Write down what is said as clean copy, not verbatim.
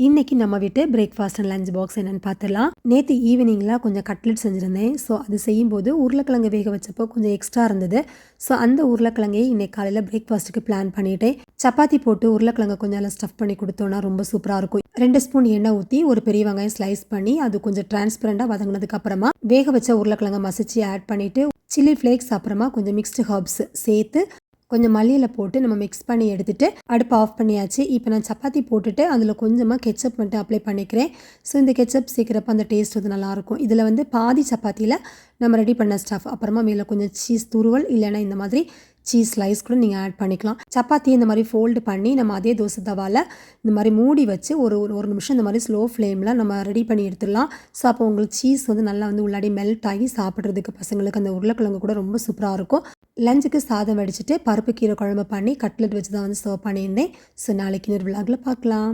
இன்னைக்கு நம்ம வீட்டு பிரேக்ஃபாஸ்ட் அண்ட் லஞ்ச் பாக்ஸ் என்னன்னு பார்த்துடலாம். நேற்று ஈவினிங்கில் கொஞ்சம் கட்லெட் செஞ்சுருந்தேன். ஸோ அது செய்யும்போது உருளைக்கிழங்கு வேக வச்சப்போ கொஞ்சம் எக்ஸ்ட்ரா இருந்தது. ஸோ அந்த உருளைக்கிழங்கையே இன்னைக்கு காலையில் பிரேக்ஃபாஸ்ட்டுக்கு பிளான் பண்ணிட்டேன். சப்பாத்தி போட்டு உருளைக்கிழங்கு கொஞ்சம் நல்லா ஸ்டஃப் பண்ணி கொடுத்தோன்னா ரொம்ப சூப்பராக இருக்கும். 2 ஸ்பூன் எண்ணெய் ஊற்றி ஒரு பெரிய வெங்காயம் ஸ்லைஸ் பண்ணி அது கொஞ்சம் டிரான்ஸ்பரண்டாக வதங்கினதுக்கு அப்புறமா வேக வச்ச உருளைக்கிழங்கை மசிச்சு ஆட் பண்ணிவிட்டு சில்லி ஃப்ளேக்ஸ் அப்புறமா கொஞ்சம் மிக்ஸ்டு ஹர்ப்ஸ் சேர்த்து கொஞ்சம் மல்லியில் போட்டு நம்ம மிக்ஸ் பண்ணி எடுத்துகிட்டு அடுப்பு ஆஃப் பண்ணியாச்சு. இப்போ நான் சப்பாத்தி போட்டுட்டு அதில் கொஞ்சமாக கெச்சப் மட்டும் அப்ளை பண்ணிக்கிறேன். ஸோ இந்த கெச்சப் சீக்கிரப்போ அந்த டேஸ்ட் வந்து நல்லாயிருக்கும். இதில் வந்து பாதி சப்பாத்தியில் நம்ம ரெடி பண்ண ஸ்டஃப் அப்புறமா மேலே கொஞ்சம் சீஸ் துருவல் இல்லைன்னா இந்த மாதிரி சீஸ் ஸ்லைஸ் கூட நீங்கள் ஆட் பண்ணிக்கலாம். சப்பாத்தி இந்த மாதிரி ஃபோல்டு பண்ணி நம்ம அதே தோசை தவாவில் இந்த மாதிரி மூடி வச்சு ஒரு நிமிஷம் இந்த மாதிரி ஸ்லோ ஃப்ளேமில் நம்ம ரெடி பண்ணி எடுத்துடலாம். ஸோ அப்போ உங்களுக்கு சீஸ் வந்து நல்லா வந்து உள்ளாடி மெல்ட் ஆகி சாப்பிட்றதுக்கு பசங்களுக்கு அந்த உருளைக்கிழங்கு கூட ரொம்ப சூப்பராக இருக்கும். லஞ்சுக்கு சாதம் வடிச்சிட்டு பருப்பு கீரை குழம்பு பண்ணி கட்லெட் வச்சு தான் வந்து சர்வ் பண்ணியிருந்தேன். ஸோ நாளைக்கு இன்னொரு விலாகில் பார்க்கலாம்.